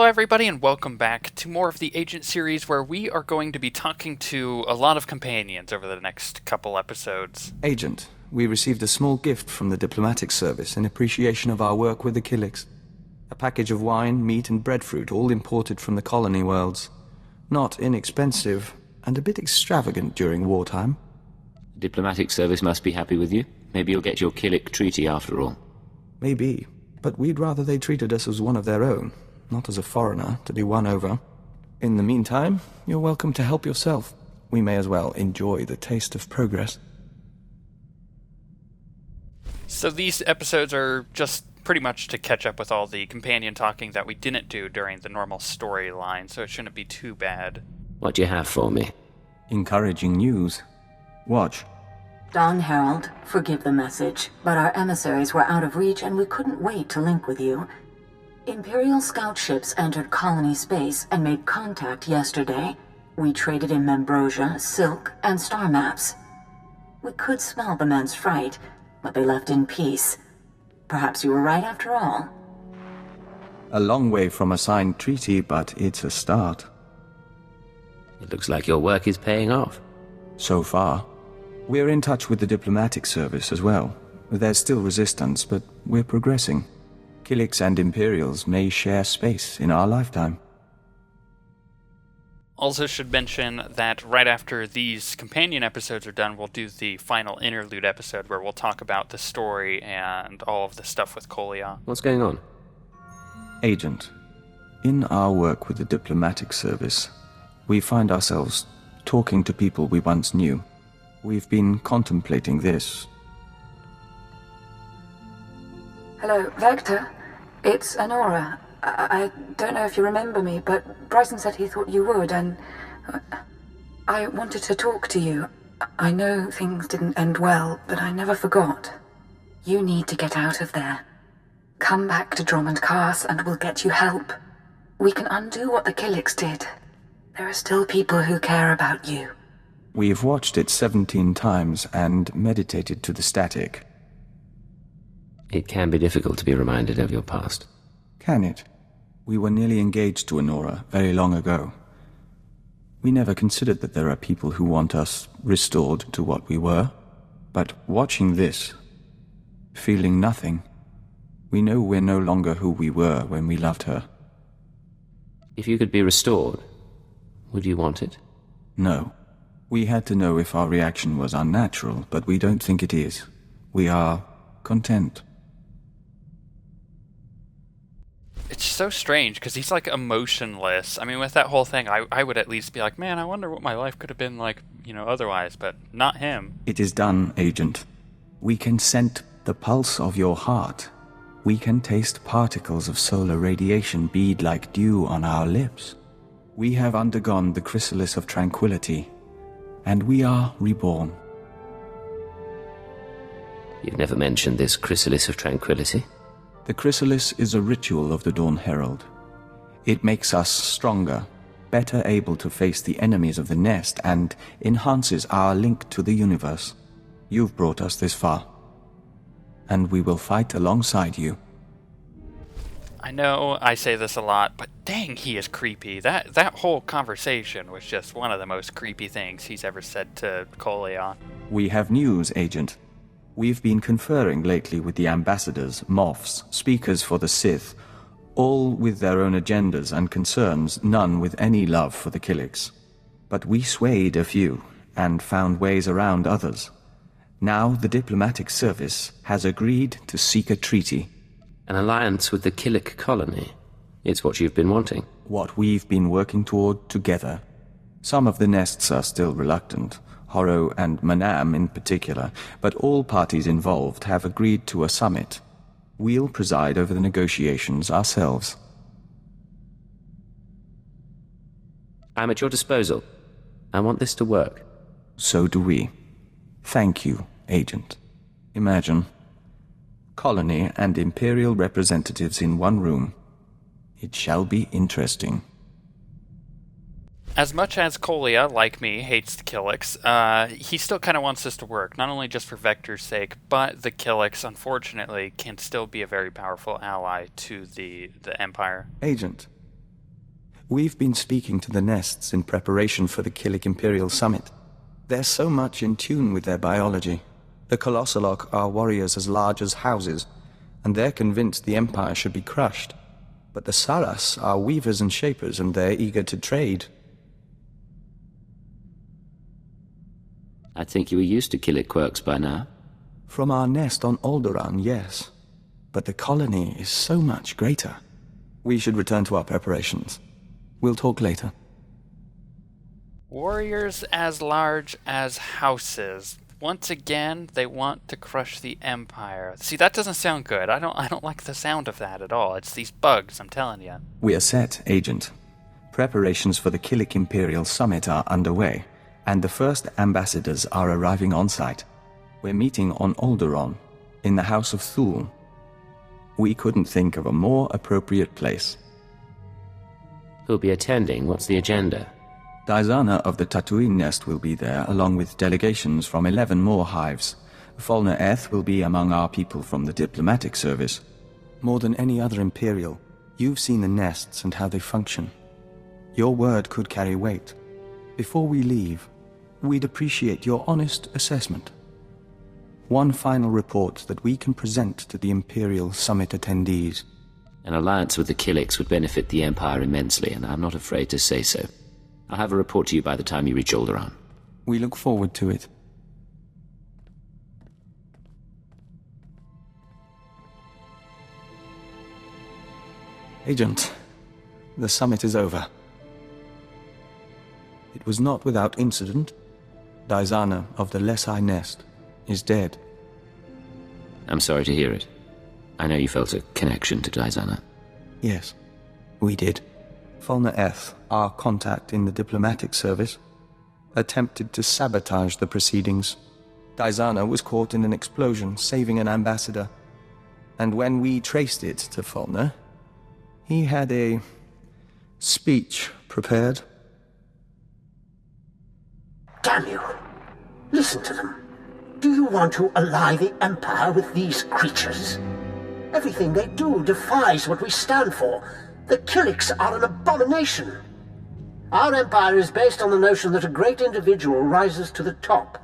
everybody, and welcome back to more of the Agent series, where we are going to be talking to a lot of companions over the next couple episodes. Agent, we received a small gift from the diplomatic service in appreciation of our work with the Kiliks. A package of wine, meat, and breadfruit, all imported from the colony worlds. Not inexpensive, and a bit extravagant during wartime. The diplomatic service must be happy with you. Maybe you'll get your Kilik treaty after all. Maybe, but we'd rather they treated us as one of their own, not as a foreigner to be won over. In the meantime, you're welcome to help yourself. We may as well enjoy the taste of progress. So these episodes are just pretty much to catch up with all the companion talking that we didn't do during the normal storyline, so it shouldn't be too bad. What do you have for me? Encouraging news. Watch. Dawn Herald, forgive the message, but our emissaries were out of reach and we couldn't wait to link with you. Imperial scout ships entered colony space and made contact yesterday. We traded in Membrosia, silk, and star maps. We could smell the men's fright, but they left in peace. Perhaps you were right after all. A long way from a signed treaty, but it's a start. It looks like your work is paying off. So far. We're in touch with the diplomatic service as well. There's still resistance, but we're progressing. Kiliks and Imperials may share space in our lifetime. Also should mention that right after these companion episodes are done, we'll do the final interlude episode where we'll talk about the story and all of the stuff with Koliya. What's going on? Agent, in our work with the diplomatic service, we find ourselves talking to people we once knew. We've been contemplating this. Hello, Vector. It's Honora. I don't know if you remember me, but Bryson said he thought you would, and I wanted to talk to you. I know things didn't end well, but I never forgot. You need to get out of there. Come back to Drummond Cast and we'll get you help. We can undo what the Kiliks did. There are still people who care about you. We've watched it 17 times and meditated to the static. It can be difficult to be reminded of your past. Can it? We were nearly engaged to Honora very long ago. We never considered that there are people who want us restored to what we were. But watching this, feeling nothing, we know we're no longer who we were when we loved her. If you could be restored, would you want it? No. We had to know if our reaction was unnatural, but we don't think it is. We are content. It's so strange, because he's, like, emotionless. I mean, with that whole thing, I would at least be like, man, I wonder what my life could have been like, otherwise, but not him. It is done, Agent. We can scent the pulse of your heart. We can taste particles of solar radiation bead like dew on our lips. We have undergone the chrysalis of tranquility, and we are reborn. You've never mentioned this chrysalis of tranquility. The chrysalis is a ritual of the Dawn Herald. It makes us stronger, better able to face the enemies of the nest, and enhances our link to the universe. You've brought us this far, and we will fight alongside you. I know I say this a lot, but dang, he is creepy. That whole conversation was just one of the most creepy things he's ever said to Koliya. We have news, Agent. We've been conferring lately with the ambassadors, moffs, speakers for the Sith, all with their own agendas and concerns, none with any love for the Kiliks. But we swayed a few, and found ways around others. Now the diplomatic service has agreed to seek a treaty. An alliance with the Kilik colony. It's what you've been wanting. What we've been working toward together. Some of the nests are still reluctant, Horo and Manam in particular, but all parties involved have agreed to a summit. We'll preside over the negotiations ourselves. I'm at your disposal. I want this to work. So do we. Thank you, Agent. Imagine colony and Imperial representatives in one room. It shall be interesting. As much as Koliya, like me, hates the Kiliks, he still kind of wants this to work, not only just for Vector's sake, but the Kiliks, unfortunately, can still be a very powerful ally to the Empire. Agent, We've been speaking to the nests in preparation for the Kilik Imperial Summit. They're so much in tune with their biology. The Colossalok are warriors as large as houses, and they're convinced the Empire should be crushed. But the Saras are weavers and shapers, and they're eager to trade. I'd think you were used to Kilik quirks by now. From our nest on Alderaan, yes. But the colony is so much greater. We should return to our preparations. We'll talk later. Warriors as large as houses. Once again, they want to crush the Empire. See, that doesn't sound good. I don't like the sound of that at all. It's these bugs, I'm telling you. We are set, Agent. Preparations for the Kilik Imperial Summit are underway, and the first ambassadors are arriving on site. We're meeting on Alderaan, in the House of Thule. We couldn't think of a more appropriate place. Who'll be attending? What's the agenda? Daizana of the Tatooine Nest will be there, along with delegations from 11 more hives. Fulner Eth will be among our people from the diplomatic service. More than any other Imperial, you've seen the nests and how they function. Your word could carry weight. Before we leave, we'd appreciate your honest assessment. One final report that we can present to the Imperial Summit attendees. An alliance with the Kiliks would benefit the Empire immensely, and I'm not afraid to say so. I'll have a report to you by the time you reach Alderaan. We look forward to it. Agent, the summit is over. It was not without incident. Daizana of the Lesai Nest is dead. I'm sorry to hear it. I know you felt a connection to Daizana. Yes, we did. Fulner Eth, our contact in the diplomatic service, attempted to sabotage the proceedings. Daizana was caught in an explosion, saving an ambassador. And when we traced it to Fulner, he had a speech prepared. Damn you! Listen to them. Do you want to ally the Empire with these creatures? Everything they do defies what we stand for. The Kiliks are an abomination. Our empire is based on the notion that a great individual rises to the top,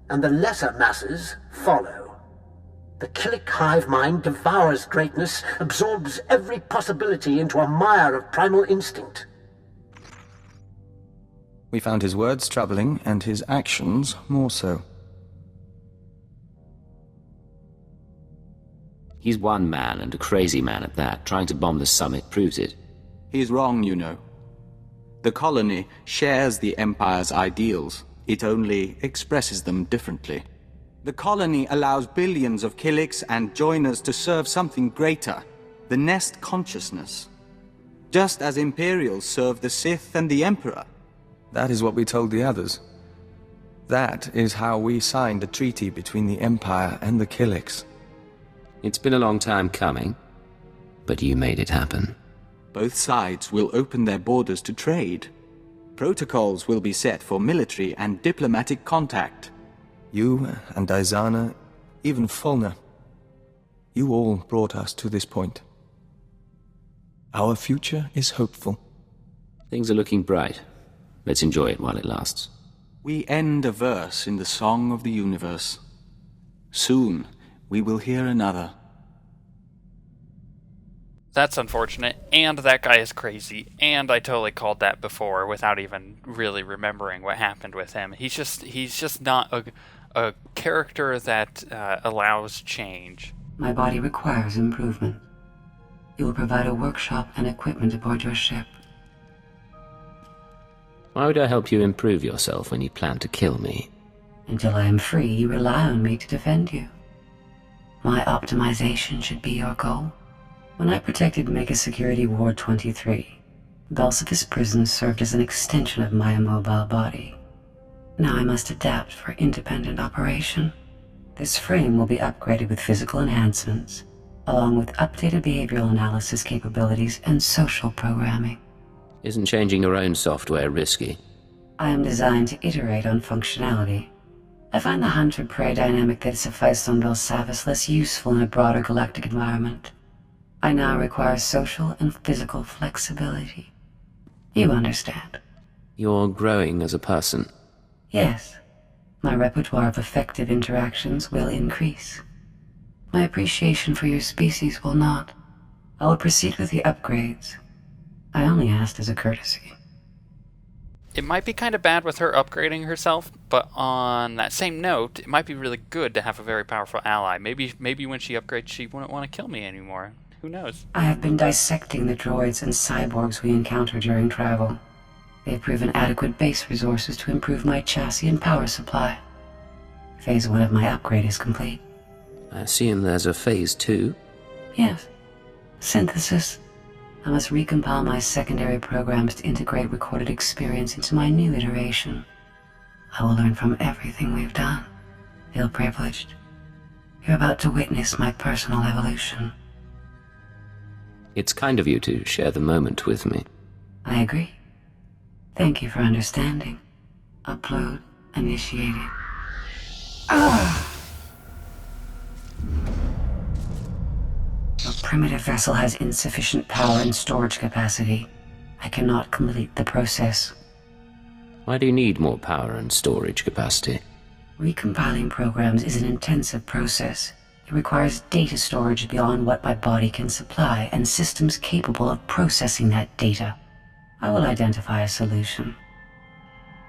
and the lesser masses follow. The Kilik hive mind devours greatness, absorbs every possibility into a mire of primal instinct. We found his words troubling, and his actions more so. He's one man, and a crazy man at that. Trying to bomb the summit proves it. He's wrong, you know. The colony shares the Empire's ideals. It only expresses them differently. The colony allows billions of Kiliks and joiners to serve something greater, the Nest consciousness. Just as Imperials serve the Sith and the Emperor. That is what we told the others. That is how we signed a treaty between the Empire and the Kiliks. It's been a long time coming, but you made it happen. Both sides will open their borders to trade. Protocols will be set for military and diplomatic contact. You and Daizana, even Fulner, you all brought us to this point. Our future is hopeful. Things are looking bright. Let's enjoy it while it lasts. We end a verse in the Song of the Universe. Soon, we will hear another. That's unfortunate, and that guy is crazy, and I totally called that before without even really remembering what happened with him. He's just not a character that allows change. My body requires improvement. You will provide a workshop and equipment aboard your ship. Why would I help you improve yourself when you plan to kill me? Until I am free, you rely on me to defend you. My optimization should be your goal. When I protected Mega Security Ward 23, Belsavis Prison served as an extension of my immobile body. Now I must adapt for independent operation. This frame will be upgraded with physical enhancements, along with updated behavioral analysis capabilities and social programming. Isn't changing your own software risky? I am designed to iterate on functionality. I find the hunter-prey dynamic that sufficed on Belsavis less useful in a broader galactic environment. I now require social and physical flexibility. You understand. You're growing as a person. Yes. My repertoire of effective interactions will increase. My appreciation for your species will not. I will proceed with the upgrades. I only asked as a courtesy. It might be kind of bad with her upgrading herself, but on that same note, it might be really good to have a very powerful ally. Maybe when she upgrades, she wouldn't want to kill me anymore. Who knows? I have been dissecting the droids and cyborgs we encounter during travel. They have proven adequate base resources to improve my chassis and power supply. Phase 1 of my upgrade is complete. I assume there's a phase 2? Yes. Synthesis. I must recompile my secondary programs to integrate recorded experience into my new iteration. I will learn from everything we've done. Feel privileged. You're about to witness my personal evolution. It's kind of you to share the moment with me. I agree. Thank you for understanding. Upload initiated. Your primitive vessel has insufficient power and storage capacity. I cannot complete the process. Why do you need more power and storage capacity? Recompiling programs is an intensive process. It requires data storage beyond what my body can supply and systems capable of processing that data. I will identify a solution.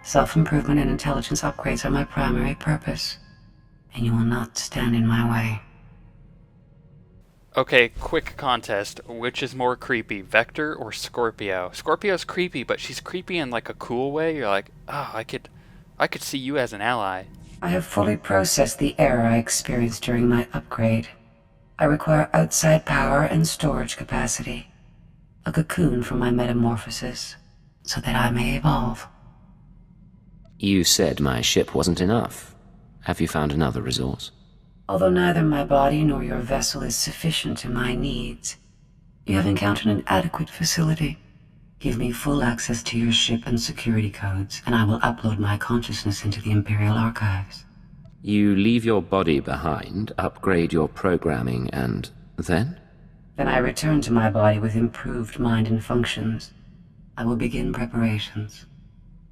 Self-improvement and intelligence upgrades are my primary purpose, and you will not stand in my way. Okay, quick contest. Which is more creepy, Vector or Scorpio? Scorpio's creepy, but she's creepy in like a cool way. You're like, oh, I could see you as an ally. I have fully processed the error I experienced during my upgrade. I require outside power and storage capacity. A cocoon for my metamorphosis, so that I may evolve. You said my ship wasn't enough. Have you found another resource? Although neither my body nor your vessel is sufficient to my needs, you have encountered an adequate facility. Give me full access to your ship and security codes, and I will upload my consciousness into the Imperial archives. You leave your body behind, upgrade your programming, and then? Then I return to my body with improved mind and functions. I will begin preparations.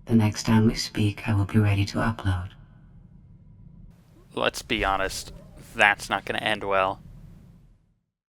The next time we speak, I will be ready to upload. Let's be honest, that's not going to end well.